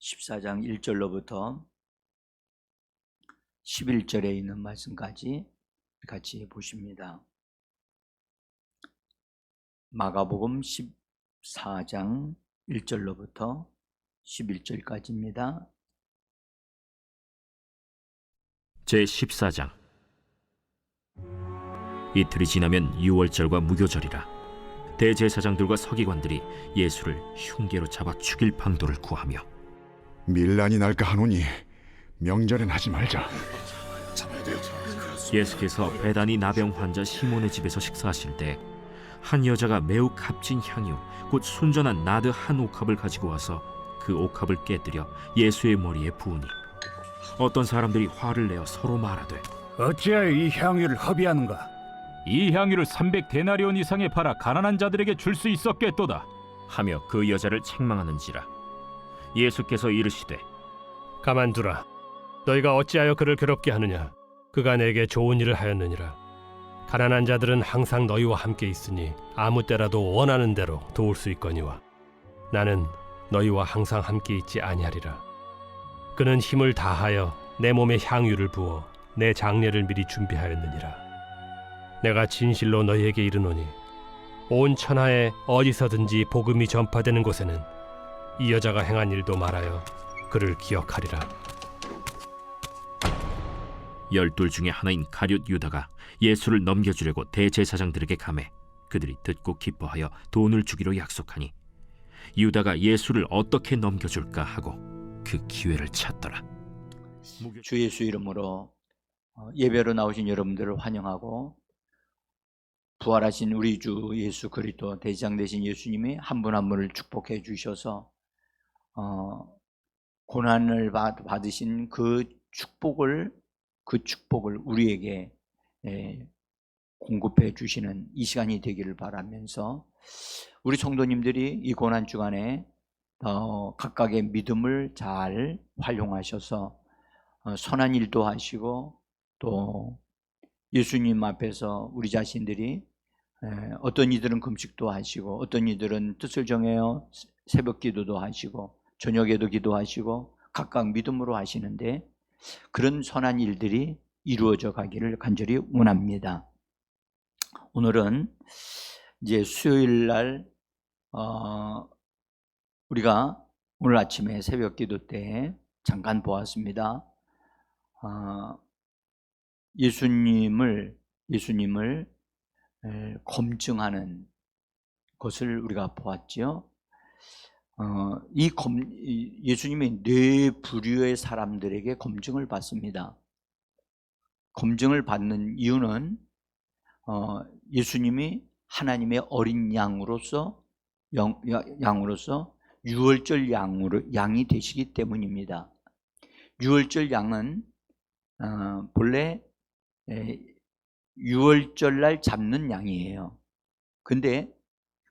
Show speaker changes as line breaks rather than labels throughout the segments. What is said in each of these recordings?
14장 1절로부터 11절에 있는 말씀까지 같이 보십니다. 마가복음 14장 1절로부터 11절까지입니다.
제14장. 이틀이 지나면 유월절과 무교절이라. 대제사장들과 서기관들이 예수를 흉계로 잡아 죽일 방도를 구하며
밀란이 날까 하노니 명절엔 하지 말자.
예수께서 베다니 나병 환자 시몬의 집에서 식사하실 때 한 여자가 매우 값진 향유 곧 순전한 나드 한 옥합을 가지고 와서 그 옥합을 깨뜨려 예수의 머리에 부으니 어떤 사람들이 화를 내어 서로 말하되,
어찌하여 이 향유를 허비하는가?
이 향유를 300데나리온 이상에 팔아 가난한 자들에게 줄 수 있었겠도다
하며 그 여자를 책망하는지라. 예수께서 이르시되,
가만두라. 너희가 어찌하여 그를 괴롭게 하느냐? 그가 내게 좋은 일을 하였느니라. 가난한 자들은 항상 너희와 함께 있으니 아무 때라도 원하는 대로 도울 수 있거니와 나는 너희와 항상 함께 있지 아니하리라. 그는 힘을 다하여 내 몸에 향유를 부어 내 장례를 미리 준비하였느니라. 내가 진실로 너희에게 이르노니 온 천하에 어디서든지 복음이 전파되는 곳에는 이 여자가 행한 일도 말하여 그를 기억하리라.
12 중에 하나인 가룟 유다가 예수를 넘겨주려고 대제사장들에게 가매 그들이 듣고 기뻐하여 돈을 주기로 약속하니 유다가 예수를 어떻게 넘겨줄까 하고 그 기회를 찾더라.
주 예수 이름으로 예배로 나오신 여러분들을 환영하고, 부활하신 우리 주 예수 그리스도 대장 되신 예수님이 한 분 한 분을 축복해 주셔서 고난을 받으신 그 축복을 우리에게 공급해 주시는 이 시간이 되기를 바라면서, 우리 성도님들이 이 고난 주간에 각각의 믿음을 잘 활용하셔서 선한 일도 하시고, 또 예수님 앞에서 우리 자신들이 어떤 이들은 금식도 하시고, 어떤 이들은 뜻을 정해요 새벽 기도도 하시고, 저녁에도 기도하시고, 각각 믿음으로 하시는데 그런 선한 일들이 이루어져 가기를 간절히 원합니다. 오늘은 이제 수요일 날 우리가 오늘 아침에 새벽 기도 때 잠깐 보았습니다. 예수님을 검증하는 것을 우리가 보았죠. 예수님이 네 부류의 사람들에게 검증을 받습니다. 검증을 받는 이유는 예수님이 하나님의 어린 양으로서 유월절 양이 되시기 때문입니다. 유월절 양은 본래 유월절날 잡는 양이에요. 근데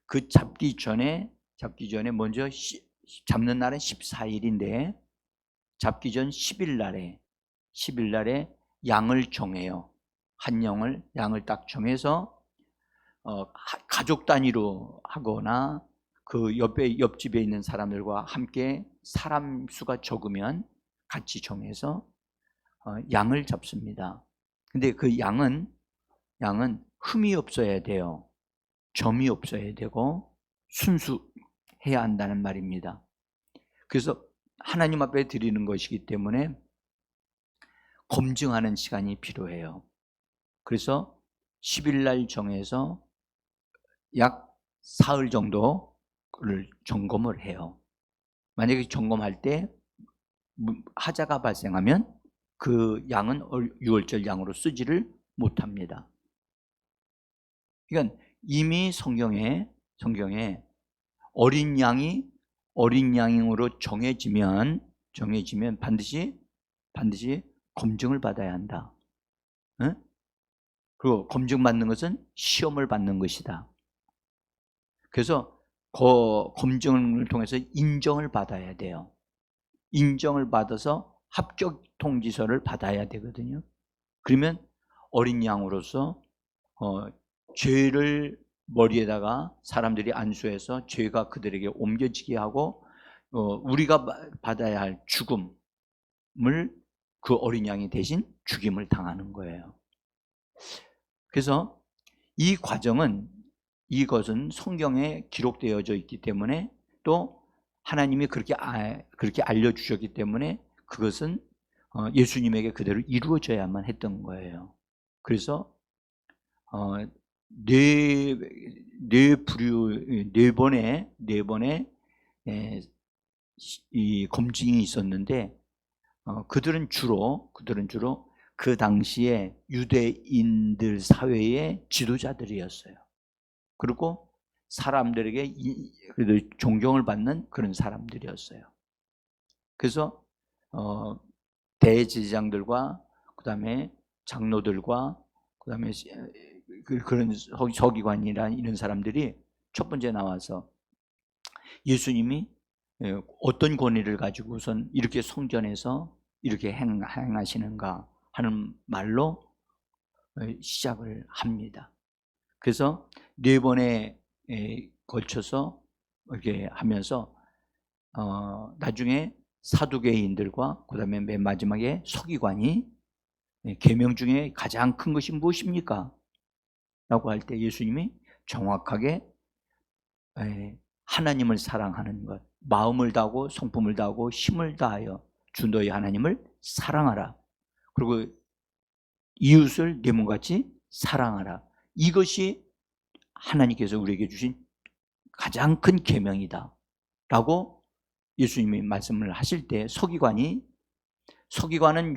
그 잡기 전에 먼저 잡는 날은 14일인데 잡기 전 10일 날에 양을 정해요. 한 양을 딱 정해서 가족 단위로 하거나 그 옆집에 있는 사람들과 함께 사람 수가 적으면 같이 정해서 양을 잡습니다. 근데 그 양은 흠이 없어야 돼요. 점이 없어야 되고 순수해야 한다는 말입니다. 그래서 하나님 앞에 드리는 것이기 때문에 검증하는 시간이 필요해요. 그래서 10일 날 정해서 약 사흘 정도를 점검을 해요. 만약에 점검할 때 하자가 발생하면 그 양은 유월절 양으로 쓰지를 못합니다. 그러니까 이미 성경에 어린 양으로 정해지면 반드시 검증을 받아야 한다. 그리고 검증받는 것은 시험을 받는 것이다. 그래서 그 검증을 통해서 인정을 받아야 돼요. 인정을 받아서 합격 통지서를 받아야 되거든요. 그러면 어린 양으로서 죄를 머리에다가 사람들이 안수해서 죄가 그들에게 옮겨지게 하고 우리가 받아야 할 죽음을 그 어린 양이 대신 죽임을 당하는 거예요. 그래서 이 과정은, 이것은 성경에 기록되어져 있기 때문에, 또 하나님이 그렇게 알려주셨기 때문에 그것은 예수님에게 그대로 이루어져야만 했던 거예요. 그래서 네 번의 이 검증이 있었는데, 그들은 주로 그 당시에 유대인들 사회의 지도자들이었어요. 그리고 사람들에게 그래도 존경을 받는 그런 사람들이었어요. 그래서 대제사장들과 그다음에 장로들과 그다음에 그런 서기관이란 이런 사람들이 첫 번째 나와서 예수님이 어떤 권위를 가지고선 이렇게 성전에서 이렇게 행하시는가 하는 말로 시작을 합니다. 그래서 네 번에 걸쳐서 이렇게 하면서 나중에 사두개인들과 그다음에 맨 마지막에 서기관이 계명 중에 가장 큰 것이 무엇입니까? 라고 할 때 예수님이 정확하게 하나님을 사랑하는 것, 마음을 다하고 성품을 다하고 힘을 다하여 주 너희 하나님을 사랑하라. 그리고 이웃을 네 몸같이 사랑하라. 이것이 하나님께서 우리에게 주신 가장 큰 계명이다 라고 예수님이 말씀을 하실 때, 서기관은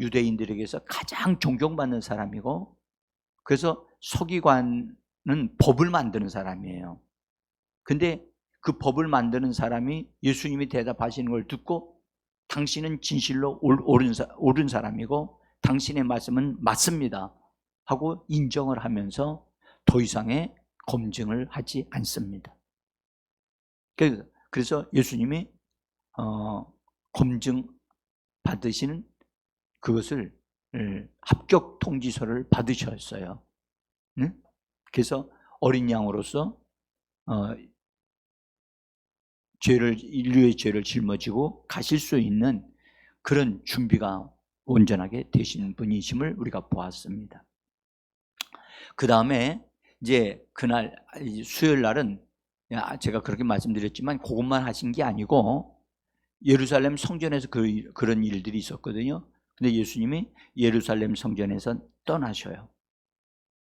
유대인들에게서 가장 존경받는 사람이고, 그래서 서기관은 법을 만드는 사람이에요. 근데 그 법을 만드는 사람이 예수님이 대답하시는 걸 듣고, 당신은 진실로 옳은 사람이고 당신의 말씀은 맞습니다 하고 인정을 하면서 더 이상의 검증을 하지 않습니다. 그래서 예수님이 검증 받으시는 그것을 합격 통지서를 받으셨어요. 그래서 어린 양으로서 인류의 죄를 짊어지고 가실 수 있는 그런 준비가 온전하게 되신 분이심을 우리가 보았습니다. 그 다음에 이제 그날 수요일 날은 제가 그렇게 말씀드렸지만 그것만 하신 게 아니고 예루살렘 성전에서 그런 일들이 있었거든요. 근데 예수님이 예루살렘 성전에서 떠나셔요.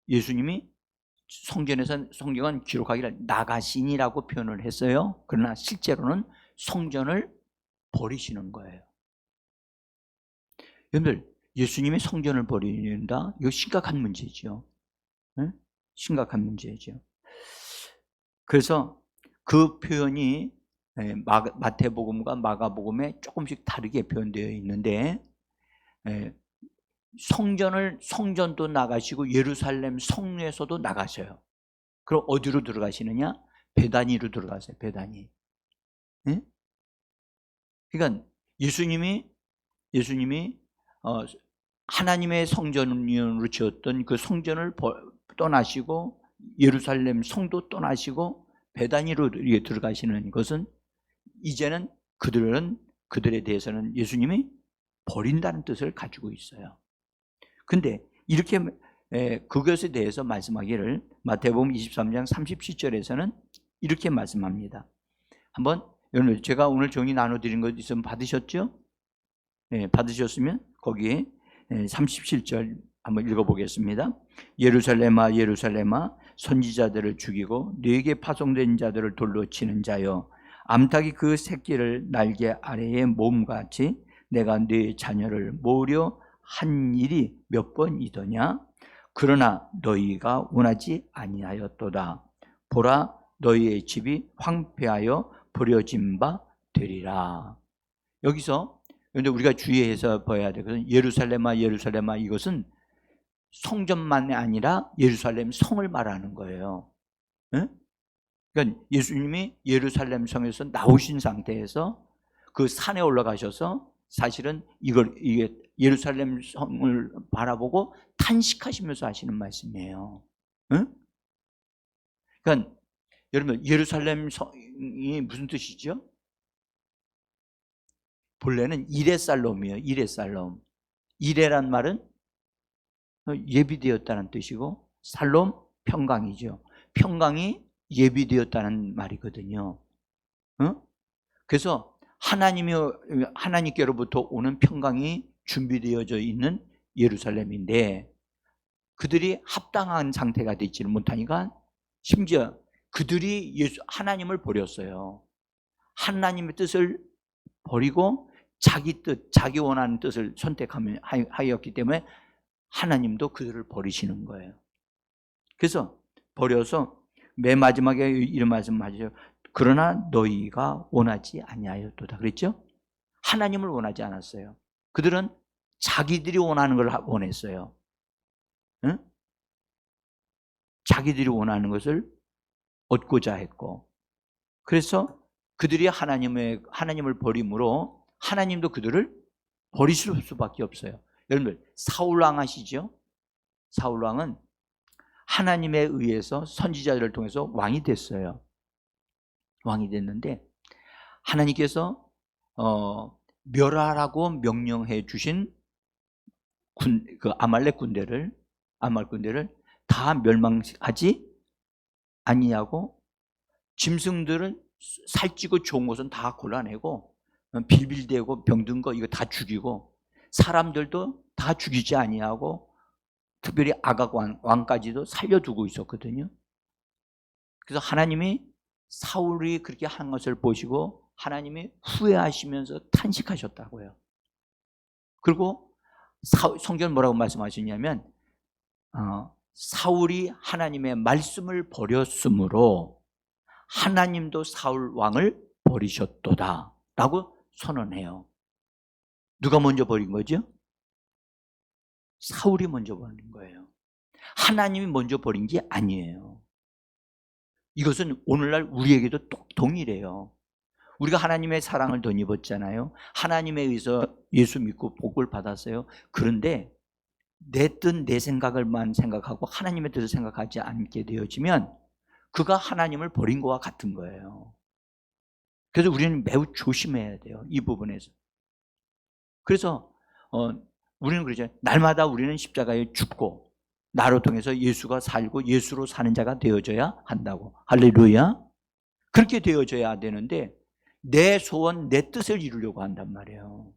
예수님이 성경은 기록하기를 나가신이라고 표현을 했어요. 그러나 실제로는 성전을 버리시는 거예요. 여러분들, 예수님이 성전을 버린다? 이거 심각한 문제죠. 네? 심각한 문제죠. 그래서 그 표현이 마태복음과 마가복음에 조금씩 다르게 표현되어 있는데, 성전도 나가시고 예루살렘 성에서도 나가셔요. 그럼 어디로 들어가시느냐? 베다니로 들어가세요. 베다니. 네? 그러니까 예수님이 하나님의 성전으로 지었던 그 성전을 떠나시고 예루살렘 성도 떠나시고 베다니로 들어가시는 것은, 이제는 그들에 대해서는 예수님이 버린다는 뜻을 가지고 있어요. 근데 이렇게 그것에 대해서 말씀하기를 마태복음 23장 37절에서는 이렇게 말씀합니다. 한번 여러분, 제가 오늘 종이 나눠드린 것 있으면 받으셨죠? 네, 받으셨으면 거기에 37절 한번 읽어보겠습니다. 예루살렘아 예루살렘아 선지자들을 죽이고 네게 파송된 자들을 돌로 치는 자여, 암탉이 그 새끼를 날개 아래에 몸같이 내가 네 자녀를 모으려 한 일이 몇 번이더냐? 그러나 너희가 원하지 아니하였도다. 보라, 너희의 집이 황폐하여 버려진 바 되리라. 여기서 근데 우리가 주의해서 봐야 되거든. 예루살렘아 예루살렘아, 이것은 성전만이 아니라 예루살렘 성을 말하는 거예요. 그러니까 예수님이 예루살렘 성에서 나오신 상태에서 그 산에 올라가셔서 사실은 이게 예루살렘 성을 바라보고 탄식하시면서 하시는 말씀이에요. 그러니까 여러분, 예루살렘 성이 무슨 뜻이죠? 본래는 이레살롬이에요. 이레살롬. 이레란 말은 예비되었다는 뜻이고 살롬 평강이죠. 평강이 예비되었다는 말이거든요. 그래서 하나님께로부터 오는 평강이 준비되어져 있는 예루살렘인데 그들이 합당한 상태가 되지를 못하니까 심지어 그들이 하나님을 버렸어요. 하나님의 뜻을 버리고 자기 뜻, 자기 원하는 뜻을 선택하였기 때문에 하나님도 그들을 버리시는 거예요. 그래서 버려서 맨 마지막에 이런 말씀하죠. 그러나 너희가 원하지 아니하였도다. 그랬죠? 하나님을 원하지 않았어요. 그들은 자기들이 원하는 걸 원했어요. 응? 자기들이 원하는 것을 얻고자 했고, 그래서 그들이 하나님을 버림으로 하나님도 그들을 버리실 수밖에 없어요. 여러분들 사울왕 아시죠? 사울왕은 하나님에 의해서 선지자들을 통해서 왕이 됐어요. 왕이 됐는데 하나님께서 멸하라고 명령해 주신 그 아말렉 군대를 다 멸망하지 아니하고 짐승들은 살찌고 좋은 것은 다 골라내고 빌빌대고 병든 거 이거 다 죽이고 사람들도 다 죽이지 아니하고 특별히 아각 왕까지도 살려두고 있었거든요. 그래서 하나님이 사울이 그렇게 한 것을 보시고 하나님이 후회하시면서 탄식하셨다고요. 그리고 성경은 뭐라고 말씀하시냐면 사울이 하나님의 말씀을 버렸으므로 하나님도 사울 왕을 버리셨도다 라고 선언해요. 누가 먼저 버린 거죠? 사울이 먼저 버린 거예요. 하나님이 먼저 버린 게 아니에요. 이것은 오늘날 우리에게도 동일해요. 우리가 하나님의 사랑을 덧입었잖아요. 하나님에 의해서 예수 믿고 복을 받았어요. 그런데 내 뜻, 내 생각을만 생각하고 하나님의 뜻을 생각하지 않게 되어지면 그가 하나님을 버린 것과 같은 거예요. 그래서 우리는 매우 조심해야 돼요. 이 부분에서. 그래서 우리는 그러죠. 날마다 우리는 십자가에 죽고 나로 통해서 예수가 살고 예수로 사는 자가 되어져야 한다고. 할렐루야. 그렇게 되어져야 되는데 내 소원, 내 뜻을 이루려고 한단 말이에요.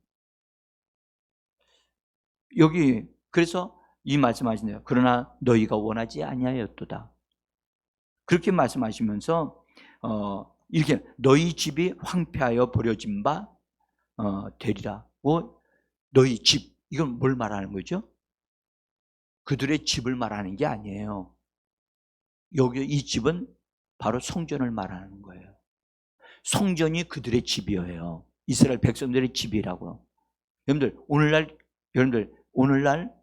여기 그래서 이 말씀하시네요. 그러나 너희가 원하지 아니하였도다. 그렇게 말씀하시면서 이렇게 너희 집이 황폐하여 버려진 바 되리라고. 너희 집, 이건 뭘 말하는 거죠? 그들의 집을 말하는 게 아니에요. 여기 이 집은 바로 성전을 말하는 거예요. 성전이 그들의 집이에요. 이스라엘 백성들의 집이라고. 여러분들 오늘날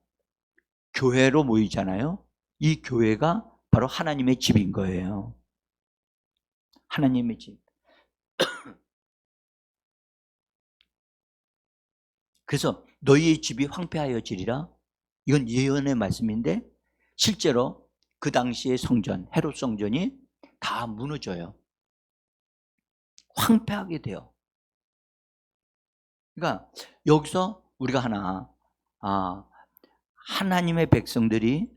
교회로 모이잖아요. 이 교회가 바로 하나님의 집인 거예요. 하나님의 집. 그래서 너희의 집이 황폐하여지리라. 이건 예언의 말씀인데 실제로 그 당시의 성전, 헤롯 성전이 다 무너져요. 황폐하게 돼요. 그러니까 여기서 우리가 하나님의 백성들이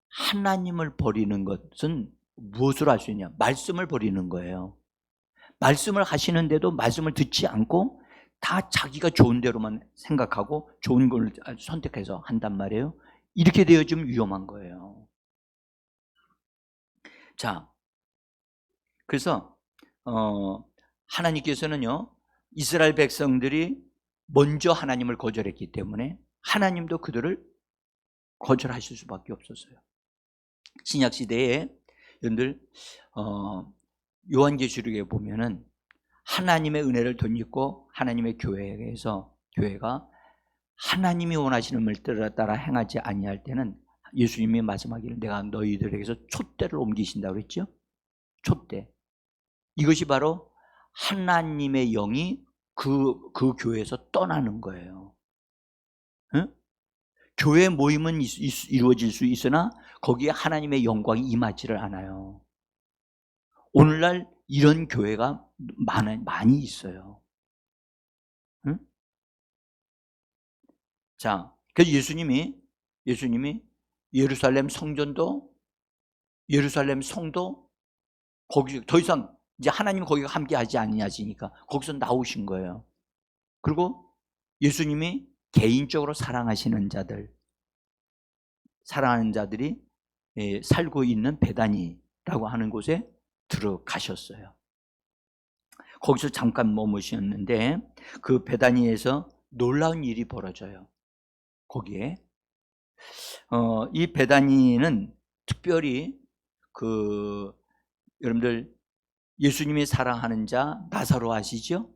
하나님을 버리는 것은 무엇으로 할 수 있냐? 말씀을 버리는 거예요. 말씀을 하시는데도 말씀을 듣지 않고 다 자기가 좋은 대로만 생각하고 좋은 걸 선택해서 한단 말이에요. 이렇게 되어지면 위험한 거예요. 자, 그래서 하나님께서는요, 이스라엘 백성들이 먼저 하나님을 거절했기 때문에 하나님도 그들을 거절하실 수밖에 없었어요. 신약 시대에 여러분들 요한계시록에 보면은 하나님의 은혜를 덧입고 하나님의 교회가 하나님이 원하시는 을 따라 행하지 아니할 때는 예수님이 말씀하기를 내가 너희들에게서 촛대를 옮기신다고 그랬죠? 촛대. 이것이 바로 하나님의 영이 그 교회에서 떠나는 거예요. 응? 교회 모임은 이루어질 수 있으나 거기에 하나님의 영광이 임하지를 않아요. 오늘날 이런 교회가 많이 있어요. 응? 자, 그래서 예수님이 예루살렘 성전도, 예루살렘 성도, 거기 더 이상 이제 하나님 거기가 함께 하지 아니하시니까 거기서 나오신 거예요. 그리고 예수님이 개인적으로 사랑하시는 자들이 살고 있는 베다니라고 하는 곳에 들어가셨어요. 거기서 잠깐 머무셨는데 그 베다니에서 놀라운 일이 벌어져요. 거기에 이 베다니는 특별히 여러분들 예수님이 사랑하는 자 나사로 아시죠?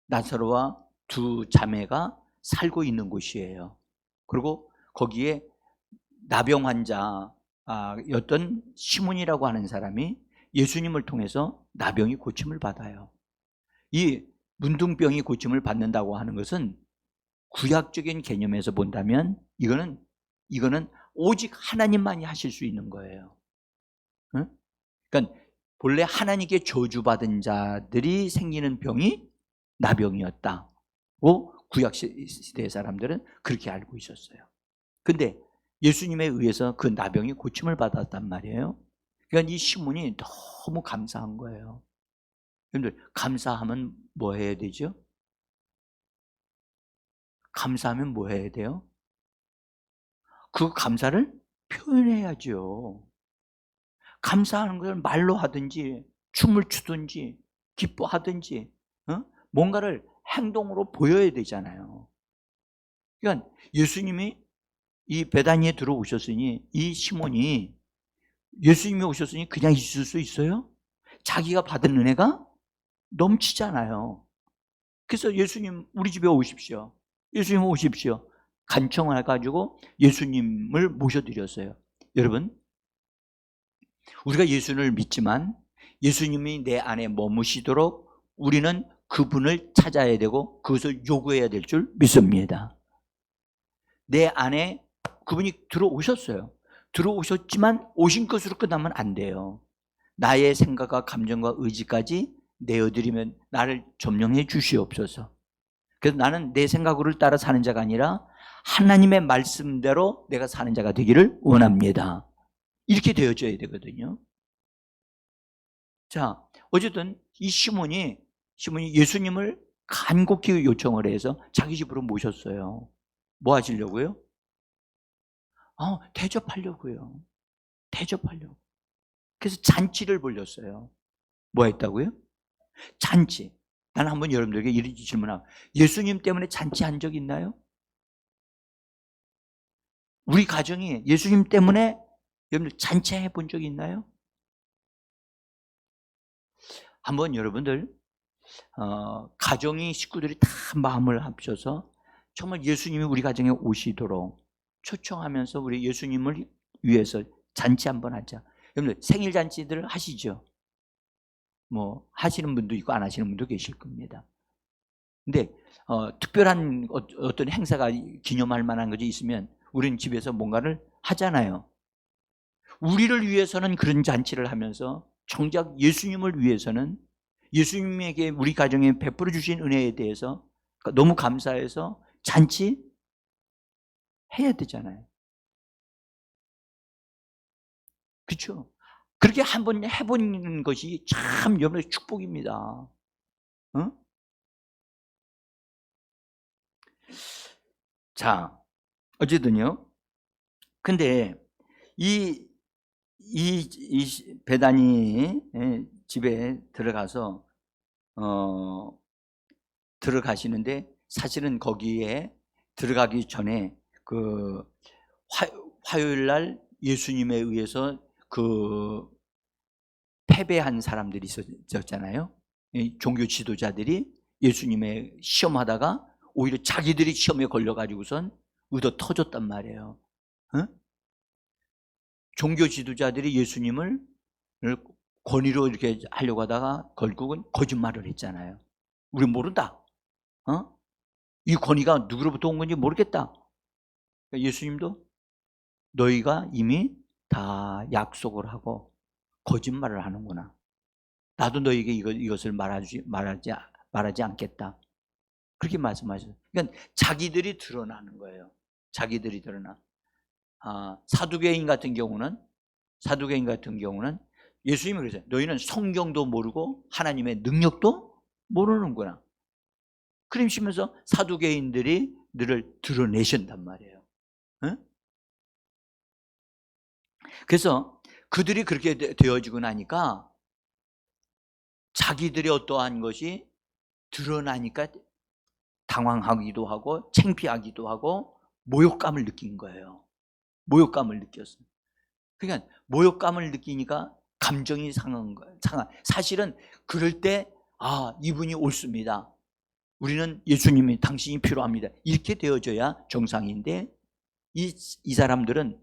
나사로와 두 자매가 살고 있는 곳이에요. 그리고 거기에 나병 환자였던 시몬이라고 하는 사람이 예수님을 통해서 나병이 고침을 받아요. 이 문둥병이 고침을 받는다고 하는 것은 구약적인 개념에서 본다면 이거는 오직 하나님만이 하실 수 있는 거예요. 응? 그러니까 본래 하나님께 저주받은 자들이 생기는 병이 나병이었다고 구약시대의 사람들은 그렇게 알고 있었어요. 근데 예수님에 의해서 그 나병이 고침을 받았단 말이에요. 그러니까 이 시몬이 너무 감사한 거예요. 여러분들, 감사하면 뭐 해야 되죠? 감사하면 뭐 해야 돼요? 그 감사를 표현해야죠. 감사하는 것을 말로 하든지 춤을 추든지 기뻐하든지 뭔가를 행동으로 보여야 되잖아요. 그러니까 예수님이 이 베다니에 들어오셨으니 이 시몬이 예수님이 오셨으니 그냥 있을 수 있어요? 자기가 받은 은혜가 넘치잖아요. 그래서 예수님 우리 집에 오십시오. 예수님 오십시오. 간청을 해가지고 예수님을 모셔드렸어요. 여러분, 우리가 예수님을 믿지만 예수님이 내 안에 머무시도록 우리는 그분을 찾아야 되고 그것을 요구해야 될 줄 믿습니다. 내 안에 그분이 들어오셨어요. 들어오셨지만 오신 것으로 끝나면 안 돼요. 나의 생각과 감정과 의지까지 내어드리면 나를 점령해 주시옵소서. 그래서 나는 내 생각을 따라 사는 자가 아니라 하나님의 말씀대로 내가 사는 자가 되기를 원합니다. 이렇게 되어져야 되거든요. 자, 어쨌든 이 시몬이 예수님을 간곡히 요청을 해서 자기 집으로 모셨어요. 뭐 하시려고요? 대접하려고요. 대접하려고. 그래서 잔치를 벌렸어요. 뭐 했다고요? 잔치. 나는 한번 여러분들에게 이런 질문하고, 예수님 때문에 잔치한 적 있나요? 우리 가정이 예수님 때문에 여러분들 잔치해 본 적 있나요? 한번 여러분들 가정이 식구들이 다 마음을 합쳐서 정말 예수님이 우리 가정에 오시도록 초청하면서 우리 예수님을 위해서 잔치 한번 하자. 여러분들 생일 잔치들 하시죠? 뭐 하시는 분도 있고 안 하시는 분도 계실 겁니다. 근데 특별한 어떤 행사가 기념할 만한 것이 있으면 우리는 집에서 뭔가를 하잖아요. 우리를 위해서는 그런 잔치를 하면서 정작 예수님을 위해서는 예수님에게 우리 가정에 베풀어 주신 은혜에 대해서 너무 감사해서 잔치 해야 되잖아요. 그렇죠? 그렇게 한번 해보는 것이 참 여러분의 축복입니다. 자, 어쨌든요. 근데 이 베다니 집에 들어가서 들어가시는데 사실은 거기에 들어가기 전에 그 화요일 날 예수님에 의해서 그 패배한 사람들이 있었잖아요. 종교 지도자들이 예수님의 시험하다가 오히려 자기들이 시험에 걸려가지고선 의도 터졌단 말이에요. 종교 지도자들이 예수님을 권위로 이렇게 하려고 하다가 결국은 거짓말을 했잖아요. 우리 모른다. 이 권위가 누구로부터 온 건지 모르겠다. 예수님도 너희가 이미 다 약속을 하고 거짓말을 하는구나. 나도 너희에게 이것을 말하지 않겠다. 그렇게 말씀하셨어요. 그러니까 자기들이 드러나는 거예요. 자기들이 드러나. 사두개인 같은 경우는 예수님이 그러세요. 너희는 성경도 모르고 하나님의 능력도 모르는구나. 그러시면서 사두개인들이 너를 드러내신단 말이에요. 응? 그래서 그들이 그렇게 되어지고 나니까 자기들이 어떠한 것이 드러나니까 당황하기도 하고 창피하기도 하고 모욕감을 느낀 거예요. 모욕감을 느꼈어요. 그러니까 모욕감을 느끼니까 감정이 상한 거예요. 사실은 그럴 때 이분이 옳습니다. 우리는 예수님이 당신이 필요합니다. 이렇게 되어져야 정상인데 이 사람들은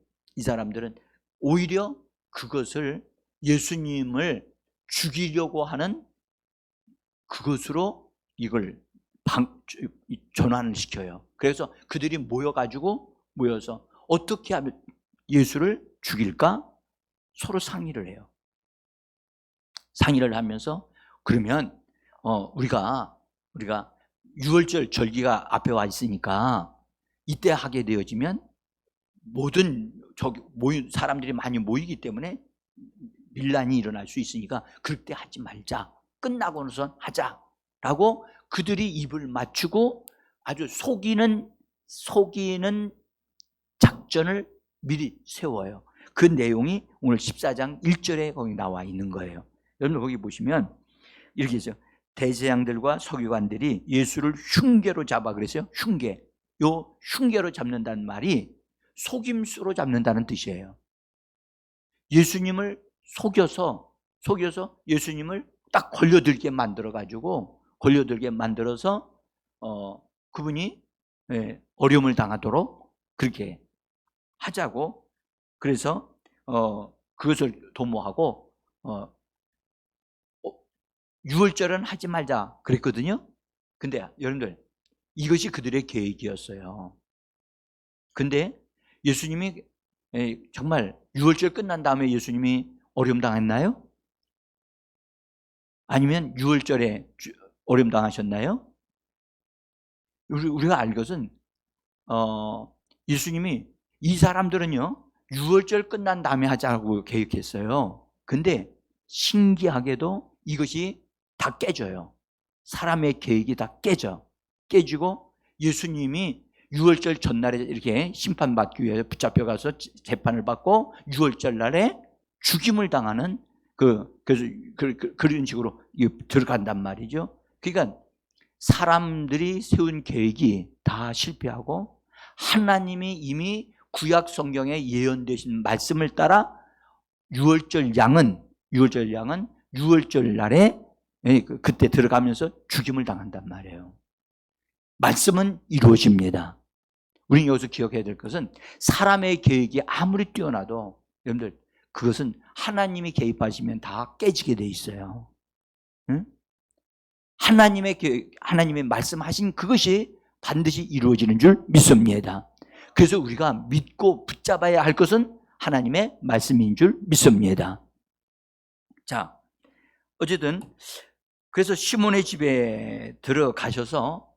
오히려 그것을 예수님을 죽이려고 하는 그것으로 이걸 전환을 시켜요. 그래서 그들이 모여서 어떻게 하면 예수를 죽일까? 서로 상의를 해요. 상의를 하면서 그러면 우리가 유월절 절기가 앞에 와 있으니까 이때 하게 되어지면 모든 사람들이 많이 모이기 때문에 밀란이 일어날 수 있으니까 그때 하지 말자. 끝나고 나서 하자라고 그들이 입을 맞추고 아주 속이는 작전을 미리 세워요. 그 내용이 오늘 14장 1절에 거기 나와 있는 거예요. 여러분 거기 보시면 이렇게 있어요. 대제사장들과 서기관들이 예수를 흉계로 잡아 그랬어요. 흉계로 잡는다는 말이 속임수로 잡는다는 뜻이에요. 예수님을 속여서 예수님을 딱 걸려들게 만들어서 그분이 어려움을 당하도록 그렇게 하자고. 그래서 그것을 도모하고 유월절은 하지 말자 그랬거든요. 근데 여러분들 이것이 그들의 계획이었어요. 근데 예수님이 정말 유월절 끝난 다음에 예수님이 어려움 당했나요? 아니면 유월절에 어려움 당하셨나요? 우리가 알 것은 예수님이 이 사람들은요 유월절 끝난 다음에 하자고 계획했어요. 근데 신기하게도 이것이 다 깨져요. 사람의 계획이 다 깨지고 예수님이 유월절 전날에 이렇게 심판받기 위해 붙잡혀가서 재판을 받고 유월절 날에 죽임을 당하는 그런 식으로 들어간단 말이죠. 그러니까 사람들이 세운 계획이 다 실패하고 하나님이 이미 구약 성경에 예언되신 말씀을 따라 유월절 양은 유월절 날에 그때 들어가면서 죽임을 당한단 말이에요. 말씀은 이루어집니다. 우리는 여기서 기억해야 될 것은 사람의 계획이 아무리 뛰어나도 여러분들 그것은 하나님이 개입하시면 다 깨지게 돼 있어요. 응? 하나님의 계획, 하나님의 말씀하신 그것이 반드시 이루어지는 줄 믿습니다. 그래서 우리가 믿고 붙잡아야 할 것은 하나님의 말씀인 줄 믿습니다. 자, 어쨌든 그래서 시몬의 집에 들어가셨는데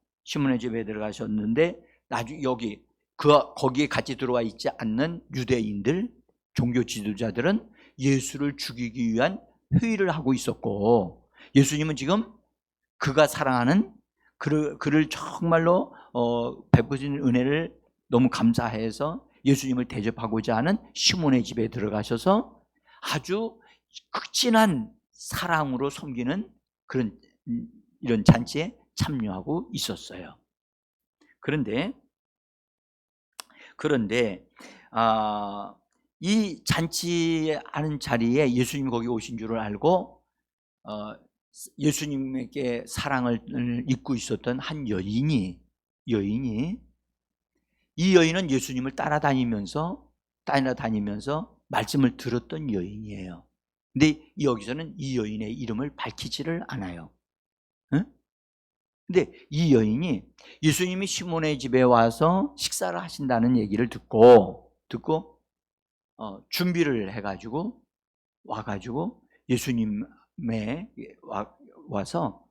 나중에 거기에 같이 들어와 있지 않는 유대인들, 종교 지도자들은 예수를 죽이기 위한 회의를 하고 있었고, 예수님은 지금 그가 사랑하는 그를 정말로 베푸신 은혜를 너무 감사해서 예수님을 대접하고자 하는 시몬의 집에 들어가셔서 아주 극진한 사랑으로 섬기는 이런 잔치에 참여하고 있었어요. 그런데 이 잔치하는 자리에 예수님이 거기 오신 줄을 알고 예수님에게 사랑을 잊고 있었던 한 여인은 예수님을 따라다니면서 말씀을 들었던 여인이에요. 근데 여기서는 이 여인의 이름을 밝히지를 않아요. 응? 근데 이 여인이 예수님이 시몬의 집에 와서 식사를 하신다는 얘기를 듣고 준비를 해가지고 와가지고 예수님에 와서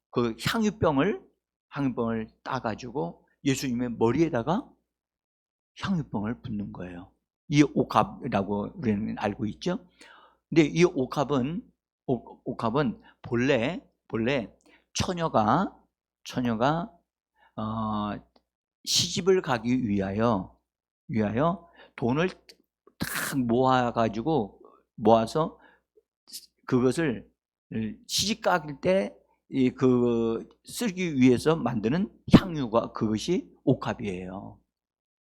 그 향유병을 향유병을 따가지고 예수님의 머리에다가 향유병을 붓는 거예요. 이 옥합이라고 우리는 알고 있죠. 근데 이 옥합은 본래 처녀가 시집을 가기 위하여 돈을 딱 모아서 그것을 시집 갈 때 쓰기 위해서 만드는 향유가 그것이 옥합이에요.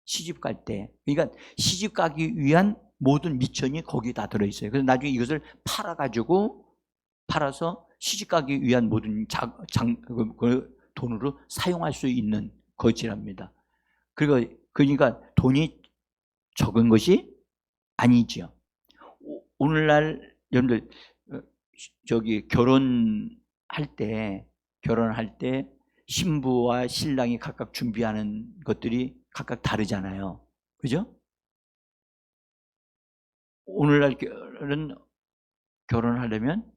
시집 갈 때. 그러니까 시집 가기 위한 모든 미천이 거기 다 들어있어요. 그래서 나중에 이것을 팔아서 시집 가기 위한 모든 그 돈으로 사용할 수 있는 것이랍니다. 그러니까 돈이 적은 것이 아니죠. 오늘날 여러분들 결혼할 때 신부와 신랑이 각각 준비하는 것들이 각각 다르잖아요. 그죠? 오늘날 결혼하려면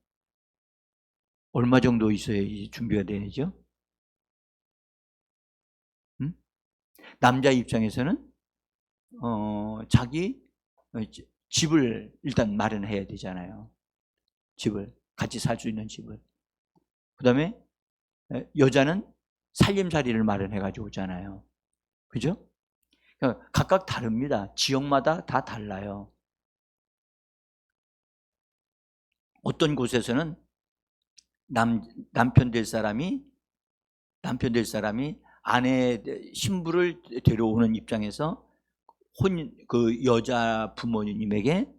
얼마 정도 있어야 준비가 되죠? 남자 입장에서는 자기 집을 일단 마련해야 되잖아요. 집을 같이 살 수 있는 집을. 그다음에 여자는 살림살이를 마련해 가지고 오잖아요. 그죠? 그러니까 각각 다릅니다. 지역마다 다 달라요. 어떤 곳에서는 남편 될 사람이 아내 신부를 데려오는 입장에서 그 여자 부모님에게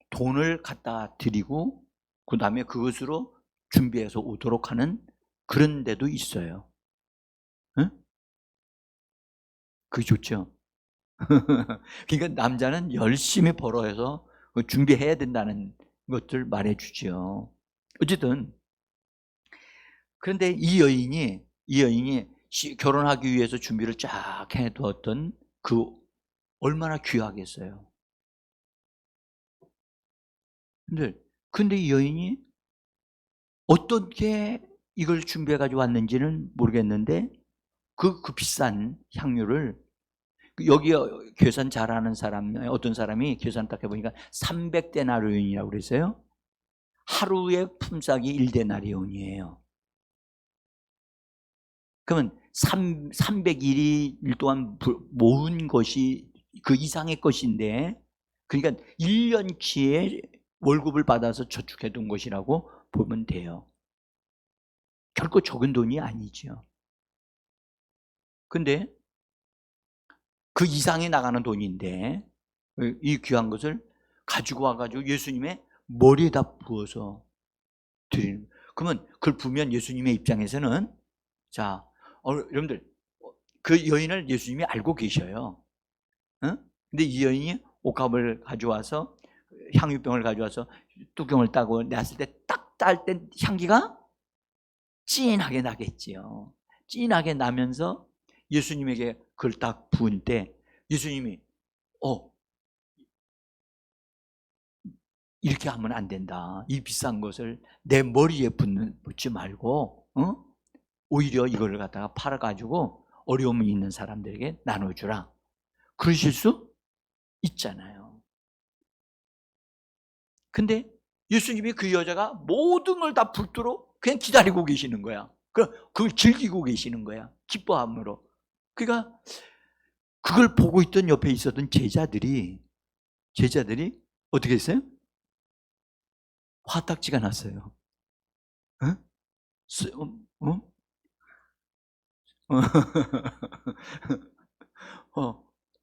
돈을 갖다 드리고 그 다음에 그것으로 준비해서 오도록 하는 그런 데도 있어요. 응? 그게 좋죠. 그러니까 남자는 열심히 벌어서 준비해야 된다는 것들 말해주죠. 어쨌든 그런데 이 여인이 결혼하기 위해서 준비를 쫙 해두었던 얼마나 귀하겠어요. 근데 이 여인이 어떻게 이걸 준비해 가지고 왔는지는 모르겠는데 그 비싼 향유를 여기 계산 잘하는 사람 어떤 사람이 계산 딱 해보니까 300데나리온이라고 그랬어요. 하루의 품삯이 1데나리온이에요. 그러면 300일 동안 모은 것이 그 이상의 것인데, 그러니까 1년치의 월급을 받아서 저축해 둔 것이라고 보면 돼요. 결코 적은 돈이 아니죠. 근데 그 이상이 나가는 돈인데 이 귀한 것을 가지고 와가지고 예수님의 머리에다 부어서 드리는. 그러면 그걸 보면 예수님의 입장에서는 자, 여러분들 그 여인을 예수님이 알고 계셔요. 응? 근데 이 여인이 옥합을 가져와서 향유병을 가져와서 뚜껑을 따고 놨을 때 딱 딸 때 향기가 진하게 나겠지요. 진하게 나면서 예수님에게 그걸 딱 부은 때 예수님이 이렇게 하면 안 된다. 이 비싼 것을 내 머리에 붓지 말고 오히려 이걸 갖다가 팔아가지고 어려움이 있는 사람들에게 나눠주라. 그러실 수 있잖아요. 근데 예수님이 그 여자가 모든 걸 다 붓도록 그냥 기다리고 계시는 거야. 그걸 즐기고 계시는 거야. 기뻐함으로. 그러니까 그걸 보고 있던 옆에 있었던 제자들이 어떻게 했어요? 화딱지가 났어요.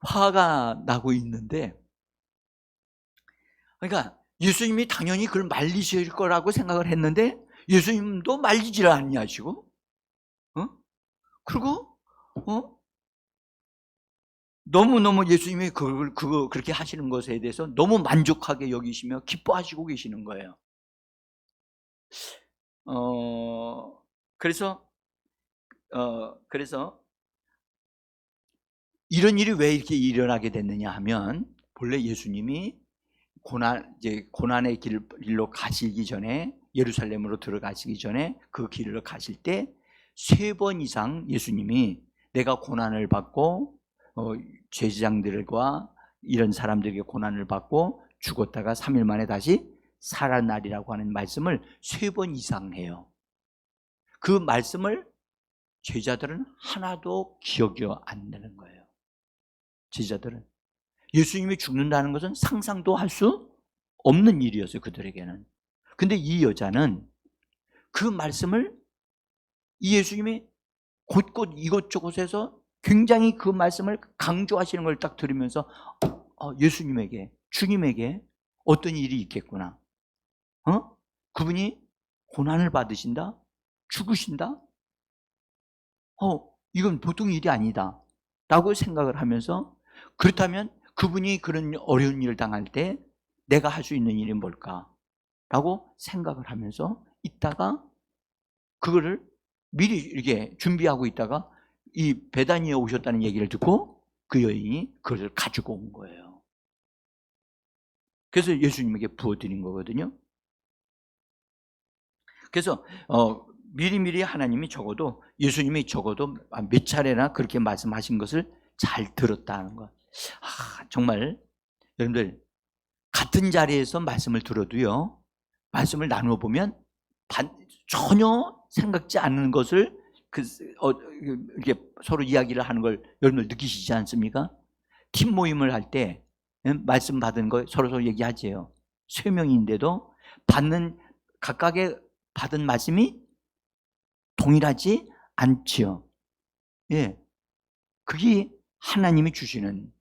화가 나고 있는데, 그러니까 예수님이 당연히 그걸 말리실 거라고 생각을 했는데 예수님도 말리지를 않냐시고, 그리고 너무너무 예수님이 그거 그렇게 하시는 것에 대해서 너무 만족하게 여기시며 기뻐하시고 계시는 거예요. 그래서 이런 일이 왜 이렇게 일어나게 됐느냐 하면, 본래 예수님이 고난의 길로 가시기 전에, 예루살렘으로 들어가시기 전에 그 길로 가실 때 3번 이상 예수님이 내가 고난을 받고 제사장들과 이런 사람들에게 고난을 받고 죽었다가 3일 만에 다시 살아나리라고 하는 말씀을 3번 이상 해요. 그 말씀을 제자들은 하나도 기억이 안 나는 거예요. 제자들은 예수님이 죽는다는 것은 상상도 할 수 없는 일이었어요, 그들에게는. 근데 이 여자는 그 말씀을 이 예수님이 곳곳 이곳저곳에서 굉장히 그 말씀을 강조하시는 걸 딱 들으면서 예수님에게, 주님에게 어떤 일이 있겠구나. 그분이 고난을 받으신다? 죽으신다? 이건 보통 일이 아니다 라고 생각을 하면서, 그렇다면 그분이 그런 어려운 일을 당할 때 내가 할 수 있는 일이 뭘까? 라고 생각을 하면서 있다가 그거를 미리 이렇게 준비하고 있다가 이 베다니에 오셨다는 얘기를 듣고 그 여인이 그것을 가지고 온 거예요. 그래서 예수님에게 부어드린 거거든요. 그래서 미리미리 하나님이 적어도, 예수님이 적어도 몇 차례나 그렇게 말씀하신 것을 잘 들었다는 것. 정말 여러분들 같은 자리에서 말씀을 들어도요, 말씀을 나누어 보면 전혀 생각지 않는 것을 이렇게 서로 이야기를 하는 걸 여러분들 느끼시지 않습니까? 팀 모임을 할 때 말씀 받은 거 서로 얘기하지요. 3명인데도 각각의 받은 말씀이 동일하지 않지요. 예, 그게 하나님이 주시는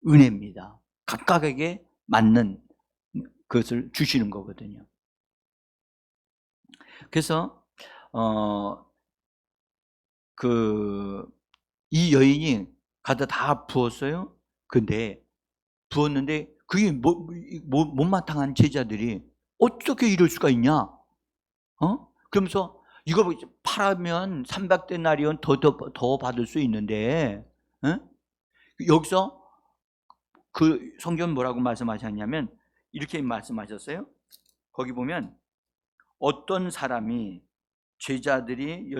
은혜입니다. 각각에게 맞는 그것을 주시는 거거든요. 그래서 이 여인이 가다 다 부었어요. 근데 부었는데 그게 못마땅한 제자들이 어떻게 이럴 수가 있냐? 그러면서 이거 팔아면 300데나리온 더 받을 수 있는데, 여기서 그 성경은 뭐라고 말씀하셨냐면 이렇게 말씀하셨어요. 거기 보면 어떤 사람이 제자들이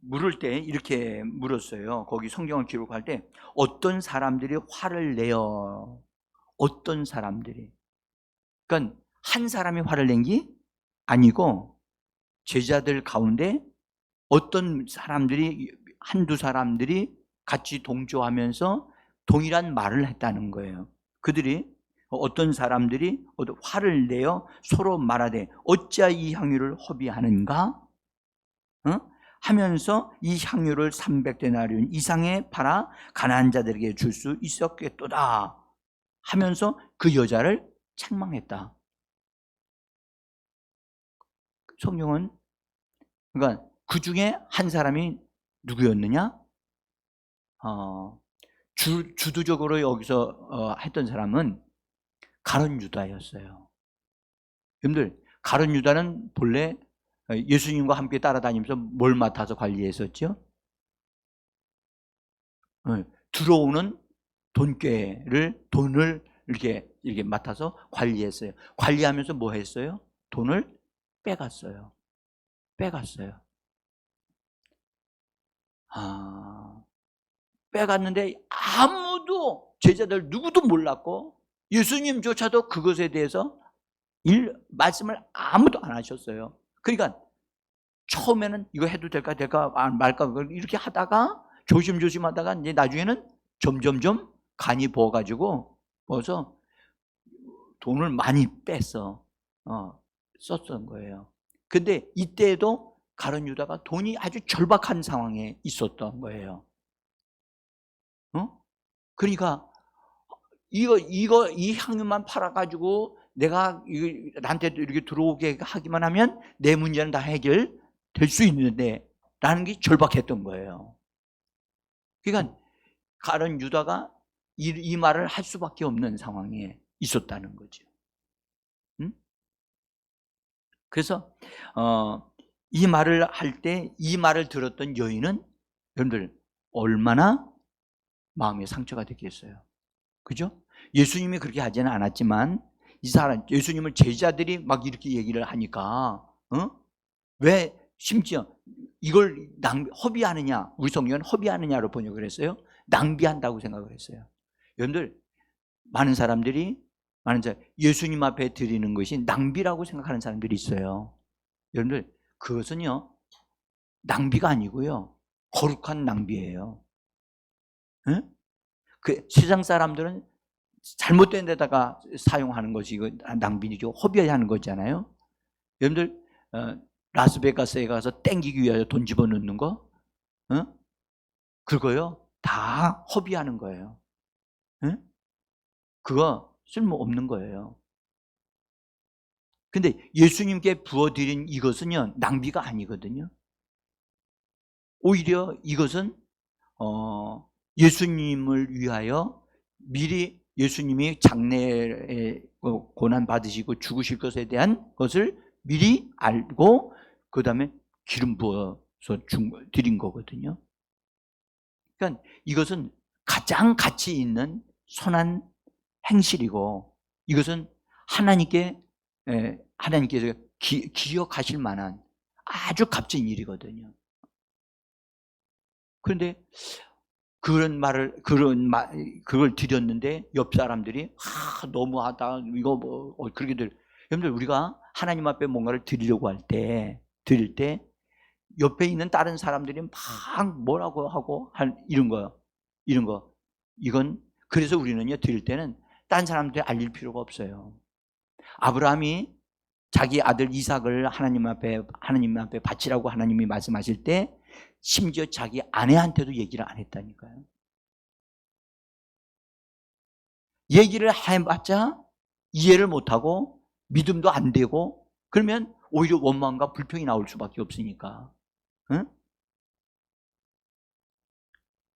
물을 때 이렇게 물었어요. 거기 성경을 기록할 때 어떤 사람들이 화를 내요. 어떤 사람들이. 그러니까 한 사람이 화를 낸 게 아니고 제자들 가운데 어떤 사람들이, 한두 사람들이 같이 동조하면서 동일한 말을 했다는 거예요. 그들이 어떤 사람들이 화를 내어 서로 말하되 어찌하여 이 향유를 허비하는가? 하면서 이 향유를 300데나리온 이상에 팔아 가난한 자들에게 줄 수 있었겠도다 하면서 그 여자를 책망했다. 성경은, 그러니까 그 중에 한 사람이 누구였느냐? 주도적으로 여기서 했던 사람은 가룟 유다였어요. 여러분들, 가룟 유다는 본래 예수님과 함께 따라다니면서 뭘 맡아서 관리했었죠? 들어오는 돈을 이렇게 맡아서 관리했어요. 관리하면서 뭐 했어요? 돈을 빼갔어요. 빼갔는데 아무도, 제자들 누구도 몰랐고 예수님조차도 그것에 대해서 말씀을 아무도 안 하셨어요. 그러니까 처음에는 이거 해도 될까 말까 이렇게 하다가 조심조심 하다가 이제 나중에는 점점점 간이 부어가지고 돈을 많이 뺐어. 썼던 거예요. 근데 이때에도 가룟 유다가 돈이 아주 절박한 상황에 있었던 거예요. 그러니까 이 향유만 팔아가지고 내가 나한테 이렇게 들어오게 하기만 하면 내 문제는 다 해결될 수 있는데 라는 게 절박했던 거예요. 그러니까 가룟 유다가 이 말을 할 수밖에 없는 상황에 있었다는 거죠. 그래서 이 말을 할 때 이 말을 들었던 여인은 여러분들 얼마나 마음에 상처가 됐겠어요. 그죠? 예수님이 그렇게 하지는 않았지만 이 사람 예수님을 제자들이 막 이렇게 얘기를 하니까 왜 심지어 이걸 허비하느냐, 우리 성경은 허비하느냐로 번역을 했어요. 낭비한다고 생각을 했어요. 여러분들 많은 사람들이 예수님 앞에 드리는 것이 낭비라고 생각하는 사람들이 있어요. 여러분들 그것은요 낭비가 아니고요 거룩한 낭비예요. 응? 그 세상 사람들은 잘못된 데다가 사용하는 것이 이거 낭비죠. 허비하는 거잖아요. 여러분들 라스베가스에 가서 땡기기 위하여 돈 집어넣는 거, 그거요 다 허비하는 거예요. 그거 쓸모없는 거예요. 근데 예수님께 부어드린 이것은요 낭비가 아니거든요. 오히려 이것은 예수님을 위하여 미리 예수님이 장래에 고난 받으시고 죽으실 것에 대한 것을 미리 알고 그 다음에 기름 부어서 드린 거거든요. 그러니까 이것은 가장 가치 있는 선한 행실이고 이것은 하나님께서 기억하실 만한 아주 값진 일이거든요. 그런데 그걸 드렸는데 옆 사람들이 너무하다 이거 뭐 그렇게들. 여러분들 우리가 하나님 앞에 뭔가를 드리려고 드릴 때 옆에 있는 다른 사람들이 막 뭐라고 하고 이런 거 이건 그래서 우리는요 드릴 때는 다른 사람들이 알릴 필요가 없어요. 아브라함이 자기 아들 이삭을 하나님 앞에 바치라고 하나님이 말씀하실 때 심지어 자기 아내한테도 얘기를 안 했다니까요. 얘기를 해봤자 이해를 못하고 믿음도 안 되고 그러면 오히려 원망과 불평이 나올 수밖에 없으니까. 응?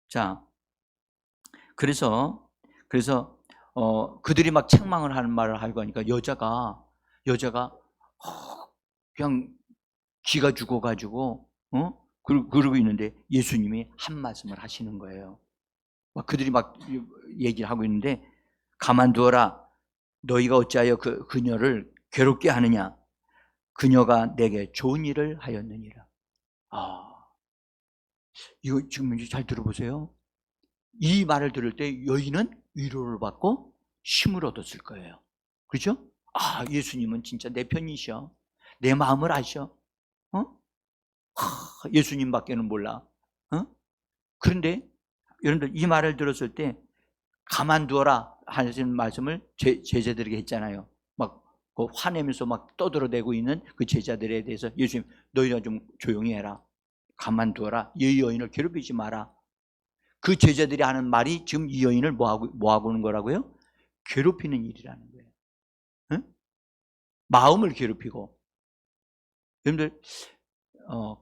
자, 그래서 그들이 막 책망을 하는 말을 하고 하니까 여자가 그냥 기가 죽어가지고 그러고 있는데 예수님이 한 말씀을 하시는 거예요. 그들이 막 얘기를 하고 있는데 가만두어라. 너희가 어찌하여 그녀를 괴롭게 하느냐. 그녀가 내게 좋은 일을 하였느니라. 이거 지금 잘 들어보세요. 이 말을 들을 때 여인은 위로를 받고 힘을 얻었을 거예요. 그렇죠? 예수님은 진짜 내 편이셔. 내 마음을 아셔. 예수님밖에는 몰라. 그런데 여러분들 이 말을 들었을 때 가만두어라 하시는 말씀을 제자들에게 했잖아요. 막 화내면서 막 떠들어대고 있는 그 제자들에 대해서 예수님 너희가 좀 조용히 해라. 가만두어라. 이 여인을 괴롭히지 마라. 그 제자들이 하는 말이 지금 이 여인을 뭐 하고 있는 거라고요? 괴롭히는 일이라는 거예요. 마음을 괴롭히고. 여러분들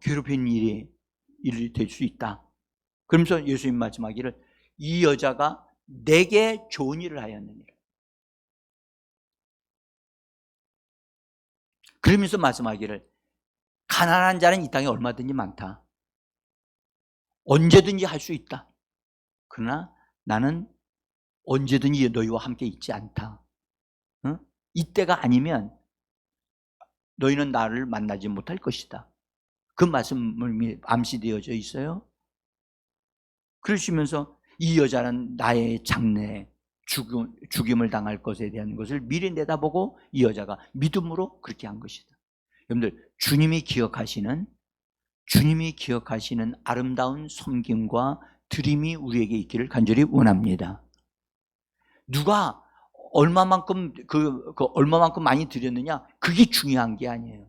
괴롭히는 일이 될 수 있다. 그러면서 예수님 말씀하기를 이 여자가 내게 좋은 일을 하였느니라. 그러면서 말씀하기를 가난한 자는 이 땅에 얼마든지 많다. 언제든지 할 수 있다. 그러나 나는 언제든지 너희와 함께 있지 않다. 이때가 아니면 너희는 나를 만나지 못할 것이다. 그 말씀이 암시되어져 있어요. 그러시면서 이 여자는 나의 장래에 죽임을 당할 것에 대한 것을 미리 내다보고 이 여자가 믿음으로 그렇게 한 것이다. 여러분들 주님이 기억하시는 아름다운 섬김과 드림이 우리에게 있기를 간절히 원합니다. 누가 얼마만큼 얼마만큼 많이 드렸느냐 그게 중요한 게 아니에요.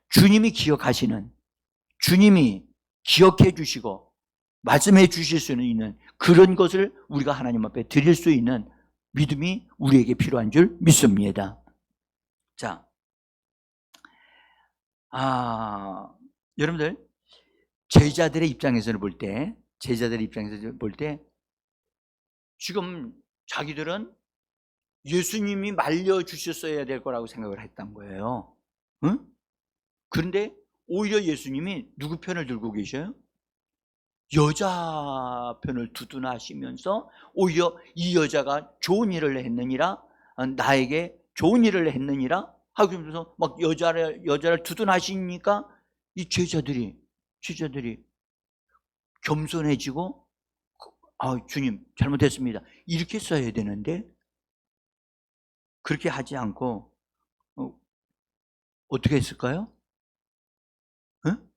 주님이 기억해 주시고 말씀해 주실 수 있는 그런 것을 우리가 하나님 앞에 드릴 수 있는 믿음이 우리에게 필요한 줄 믿습니다. 자, 여러분들 제자들의 입장에서 볼 때 지금 자기들은 예수님이 말려주셨어야 될 거라고 생각을 했던 거예요. 응? 그런데 오히려 예수님이 누구 편을 들고 계셔요? 여자 편을 두둔하시면서 오히려 이 여자가 좋은 일을 했느니라, 나에게 좋은 일을 했느니라 하면서 막 여자를 두둔하시니까 이 제자들이 겸손해지고, 주님 잘못했습니다 이렇게 써야 되는데 그렇게 하지 않고 어떻게 했을까요? 응?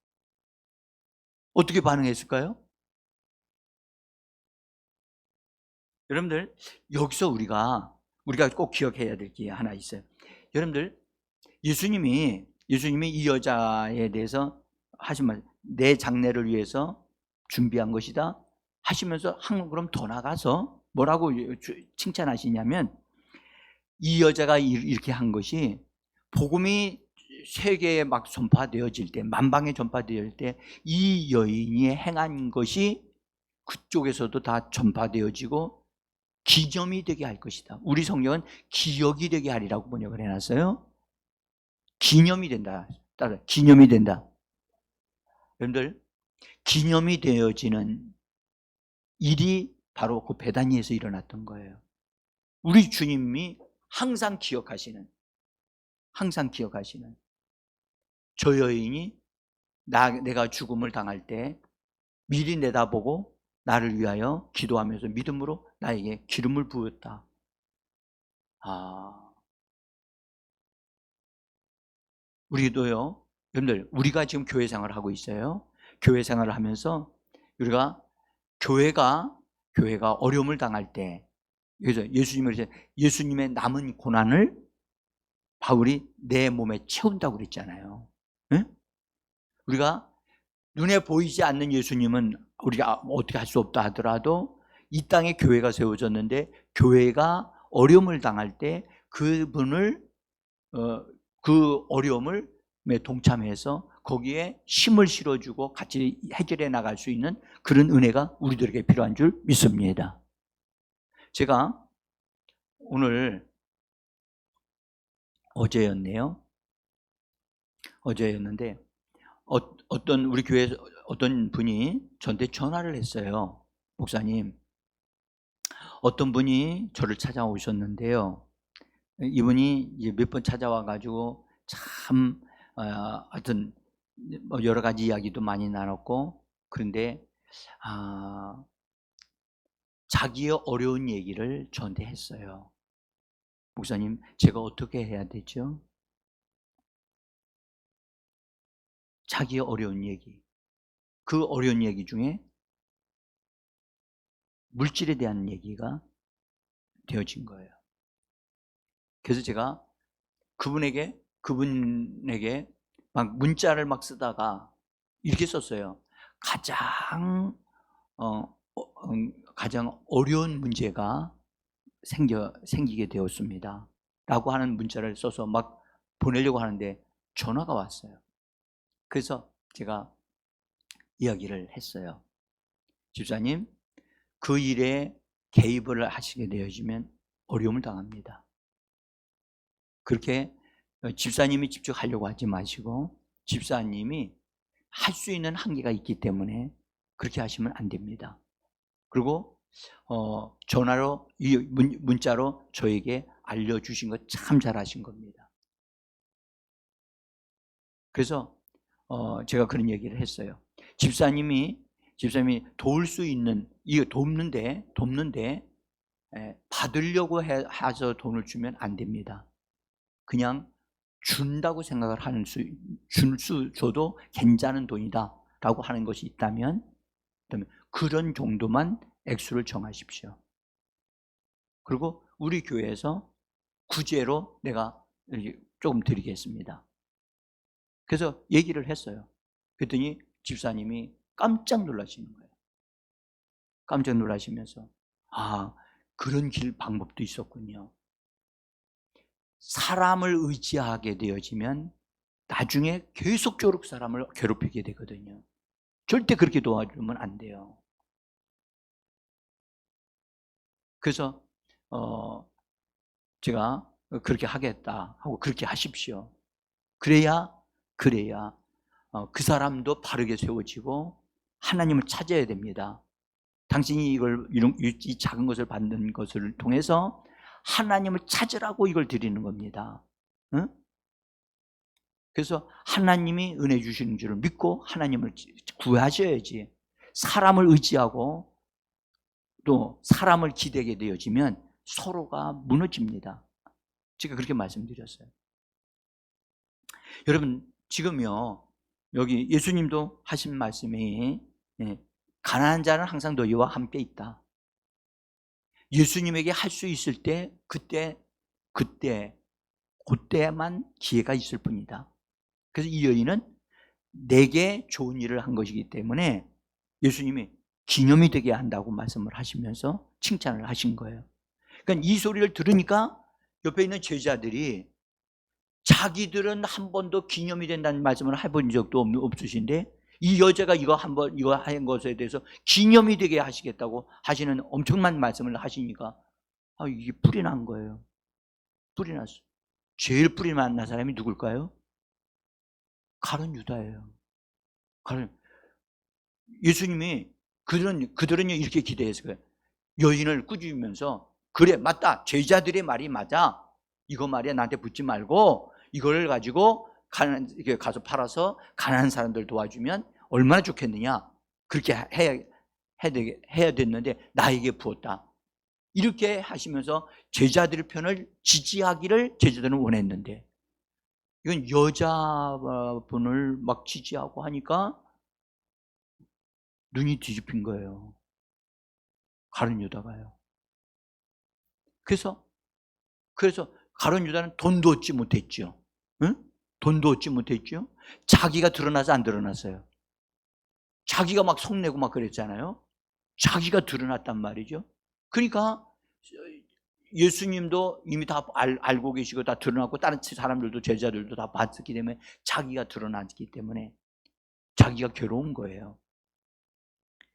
어떻게 반응했을까요? 여러분들, 여기서 우리가 꼭 기억해야 될 게 하나 있어요. 여러분들, 예수님이 이 여자에 대해서 하신 말, 내 장래를 위해서 준비한 것이다 하시면서 한 걸음 더 나가서 뭐라고 칭찬하시냐면, 이 여자가 이렇게 한 것이 복음이 세계에 막 전파되어질 때, 만방에 전파되어질 때 이 여인이 행한 것이 그쪽에서도 다 전파되어지고 기념이 되게 할 것이다. 우리 성경은 기억이 되게 하리라고 번역을 해놨어요. 기념이 된다. 따라 기념이 된다. 여러분들, 기념이 되어지는 일이 바로 그 베다니에서 일어났던 거예요. 우리 주님이 항상 기억하시는 저 여인이 내가 죽음을 당할 때 미리 내다보고 나를 위하여 기도하면서 믿음으로 나에게 기름을 부었다. 우리도요, 여러분들, 우리가 지금 교회 생활을 하고 있어요. 교회 생활을 하면서 우리가 교회가 어려움을 당할 때, 그래서 예수님의 남은 고난을 바울이 내 몸에 채운다고 그랬잖아요. 네? 우리가 눈에 보이지 않는 예수님은 우리가 어떻게 할 수 없다 하더라도 이 땅에 교회가 세워졌는데, 교회가 어려움을 당할 때 그분을 그 어려움을 동참해서 거기에 힘을 실어주고 같이 해결해 나갈 수 있는 그런 은혜가 우리들에게 필요한 줄 믿습니다. 제가 오늘 어제였는데 우리 교회에서 어떤 분이 저한테 전화를 했어요. 목사님, 어떤 분이 저를 찾아오셨는데요, 이분이 이제 몇 번 찾아와 가지고 참 하여튼 여러 가지 이야기도 많이 나눴고, 그런데 자기의 어려운 얘기를 저한테 했어요. 목사님, 제가 어떻게 해야 되죠? 자기의 어려운 얘기, 그 어려운 얘기 중에 물질에 대한 얘기가 되어진 거예요. 그래서 제가 그분에게 막 문자를 막 쓰다가 이렇게 썼어요. 가장 어려운 문제가 생기게 되었습니다 라고 하는 문자를 써서 막 보내려고 하는데 전화가 왔어요. 그래서 제가 이야기를 했어요. 집사님, 그 일에 개입을 하시게 되어지면 어려움을 당합니다. 그렇게 집사님이 직접 하려고 하지 마시고, 집사님이 할 수 있는 한계가 있기 때문에 그렇게 하시면 안 됩니다. 그리고 전화로, 문자로 저에게 알려주신 거 참 잘하신 겁니다. 그래서 제가 그런 얘기를 했어요. 집사님이 도울 수 있는, 이거 돕는데 받으려고 해서 돈을 주면 안 됩니다. 그냥 준다고 생각을 줘도 괜찮은 돈이다 라고 하는 것이 있다면 그런 정도만 액수를 정하십시오. 그리고 우리 교회에서 구제로 내가 조금 드리겠습니다. 그래서 얘기를 했어요. 그랬더니 집사님이 깜짝 놀라시는 거예요. 깜짝 놀라시면서 그런 방법도 있었군요. 사람을 의지하게 되어지면 나중에 계속적으로 그 사람을 괴롭히게 되거든요. 절대 그렇게 도와주면 안 돼요. 그래서 제가 그렇게 하겠다 하고, 그렇게 하십시오. 그래야 그 사람도 바르게 세워지고 하나님을 찾아야 됩니다. 당신이 이 작은 것을 받는 것을 통해서 하나님을 찾으라고 이걸 드리는 겁니다. 응? 그래서 하나님이 은혜 주시는 줄을 믿고 하나님을 구하셔야지. 사람을 의지하고 또 사람을 기대게 되어지면 서로가 무너집니다. 제가 그렇게 말씀드렸어요. 여러분, 지금요, 여기 예수님도 하신 말씀이 가난한 자는 항상 너희와 함께 있다. 예수님에게 할 수 있을 때 그때만 기회가 있을 뿐이다. 그래서 이 여인은 내게 좋은 일을 한 것이기 때문에 예수님이 기념이 되게 한다고 말씀을 하시면서 칭찬을 하신 거예요. 그러니까 이 소리를 들으니까 옆에 있는 제자들이 자기들은 한 번도 기념이 된다는 말씀을 해본 적도 없으신데 이 여자가 이거 한 것에 대해서 기념이 되게 하시겠다고 하시는 엄청난 말씀을 하시니까 이게 뿔이 난 거예요. 뿔이 났어. 제일 뿔이 난 사람이 누굴까요? 가룟 유다예요. 예수님이 그들은 이렇게 기대했어요. 여인을 꾸짖으면서 그래 맞다, 제자들의 말이 맞아. 이거 말이야, 나한테 붙지 말고 이걸 가지고 가서 팔아서 가난한 사람들 도와주면 얼마나 좋겠느냐. 그렇게 해야 됐는데 나에게 부었다. 이렇게 하시면서 제자들의 편을 지지하기를 제자들은 원했는데 이건 여자분을 막 지지하고 하니까 눈이 뒤집힌 거예요. 가룟 유다가요. 그래서 가룟 유다는 돈도 얻지 못했죠. 응? 돈도 얻지 못했죠. 자기가 드러나서 안 드러났어요. 자기가 막 속내고 막 그랬잖아요. 자기가 드러났단 말이죠. 그러니까 예수님도 이미 다 알고 계시고 다 드러났고 다른 사람들도 제자들도 다 봤기 때문에 자기가 드러났기 때문에 자기가 괴로운 거예요.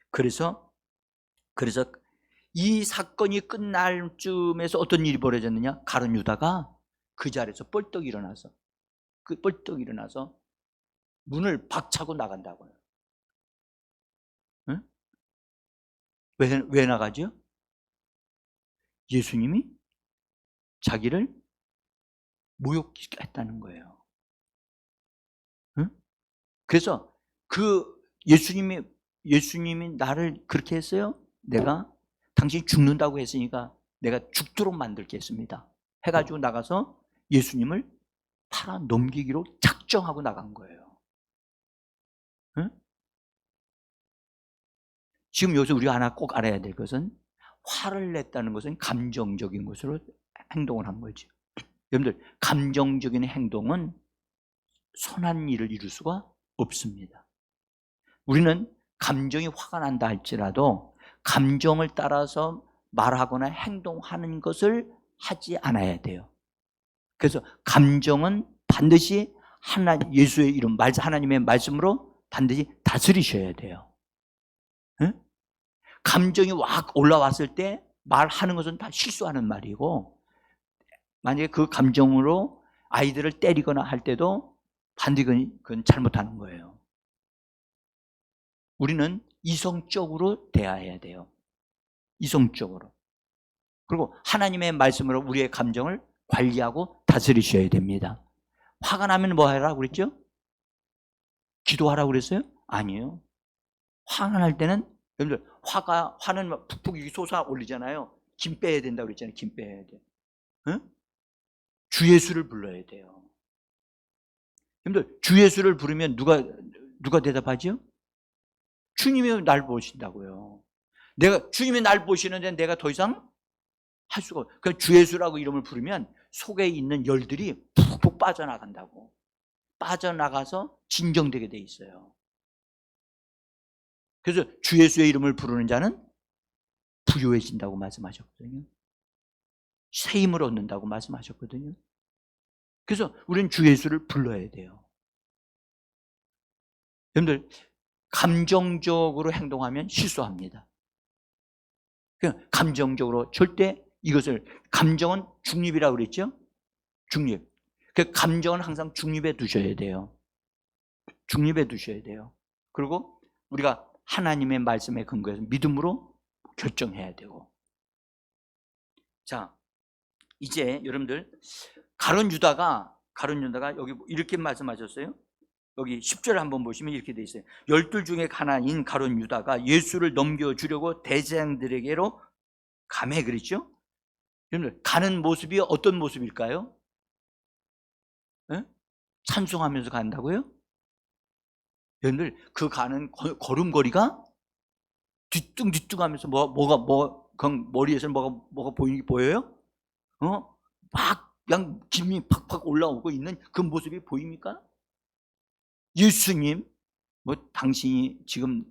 그래서 이 사건이 끝날 쯤에서 어떤 일이 벌어졌느냐? 가룟 유다가 그 자리에서 뻘떡 일어나서 문을 박차고 나간다고요. 응? 왜 나가죠? 예수님이 자기를 모욕했다는 거예요. 응? 그래서 예수님이 나를 그렇게 했어요? 내가 당신이 죽는다고 했으니까 내가 죽도록 만들겠습니다. 해가지고 나가서 예수님을 팔아 넘기기로 작정하고 나간 거예요. 응? 지금 여기서 우리가 하나 꼭 알아야 될 것은 화를 냈다는 것은 감정적인 것으로 행동을 한 거죠. 여러분들, 감정적인 행동은 선한 일을 이룰 수가 없습니다. 우리는 감정이 화가 난다 할지라도 감정을 따라서 말하거나 행동하는 것을 하지 않아야 돼요. 그래서 감정은 반드시 예수의 이름, 하나님의 말씀으로 반드시 다스리셔야 돼요. 응? 감정이 확 올라왔을 때 말하는 것은 다 실수하는 말이고, 만약에 그 감정으로 아이들을 때리거나 할 때도 반드시 그건 잘못하는 거예요. 우리는 이성적으로 대해야 돼요. 이성적으로. 그리고 하나님의 말씀으로 우리의 감정을 관리하고 다스리셔야 됩니다. 화가 나면 뭐 하라고 그랬죠? 기도하라고 그랬어요? 아니에요. 화가 날 때는, 여러분들, 화는 막 푹푹 솟아올리잖아요. 김 빼야 된다고 그랬잖아요. 김 빼야 돼. 응? 주 예수를 불러야 돼요. 여러분들, 주 예수를 부르면 누가 대답하죠? 주님이 날 보신다고요. 주님이 날 보시는데 내가 더 이상 할 수가 없어요. 그러니까 주 예수라고 이름을 부르면 속에 있는 열들이 푹푹 빠져나간다고. 빠져나가서 진정되게 돼 있어요. 그래서 주 예수의 이름을 부르는 자는 부유해진다고 말씀하셨거든요. 새 힘을 얻는다고 말씀하셨거든요. 그래서 우리는 주 예수를 불러야 돼요. 여러분들, 감정적으로 행동하면 실수합니다. 그냥 감정적으로 절대 감정은 중립이라고 그랬죠? 중립. 그 감정은 항상 중립에 두셔야 돼요. 중립에 두셔야 돼요. 그리고 우리가 하나님의 말씀에 근거해서 믿음으로 결정해야 되고. 자, 이제 여러분들 가룟 유다가 여기 이렇게 말씀하셨어요. 여기 10절 한번 보시면 이렇게 돼 있어요. 12 중에 하나인 가룟 유다가 예수를 넘겨주려고 대제사장들에게로 가매, 그랬죠? 여러분들 가는 모습이 어떤 모습일까요? 네? 찬송하면서 간다고요? 여러분들 그 가는 걸음걸이가 뒤뚱뒤뚱하면서 머리에서 뭐가 보여요? 막 그냥 김이 팍팍 올라오고 있는 그 모습이 보입니까? 예수님, 당신이 지금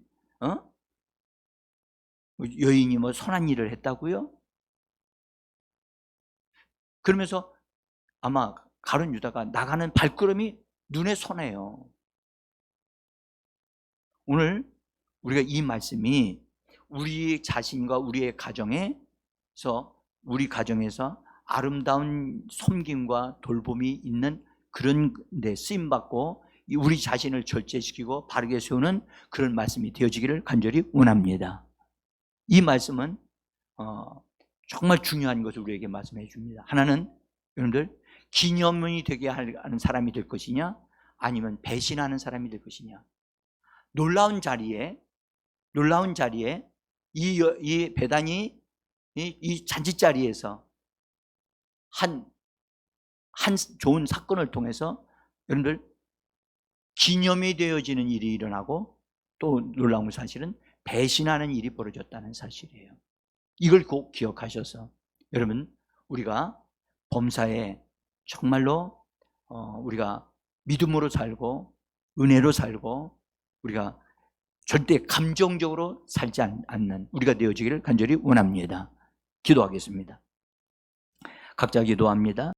여인이 선한 일을 했다고요? 그러면서 아마 가룟 유다가 나가는 발걸음이 눈에 선해요. 오늘 우리가 이 말씀이 우리 자신과 우리의 가정에서 아름다운 섬김과 돌봄이 있는 그런 데 쓰임받고 우리 자신을 절제시키고 바르게 세우는 그런 말씀이 되어지기를 간절히 원합니다. 이 말씀은 정말 중요한 것을 우리에게 말씀해 줍니다. 하나는 여러분들 기념이 되게 하는 사람이 될 것이냐, 아니면 배신하는 사람이 될 것이냐. 놀라운 자리에 이 배단이 이 잔치자리에서 한 좋은 사건을 통해서 여러분들 기념이 되어지는 일이 일어나고, 또 놀라운 사실은 배신하는 일이 벌어졌다는 사실이에요. 이걸 꼭 기억하셔서 여러분, 우리가 범사에 정말로 우리가 믿음으로 살고 은혜로 살고 우리가 절대 감정적으로 살지 않는 우리가 되어지기를 간절히 원합니다. 기도하겠습니다. 각자 기도합니다.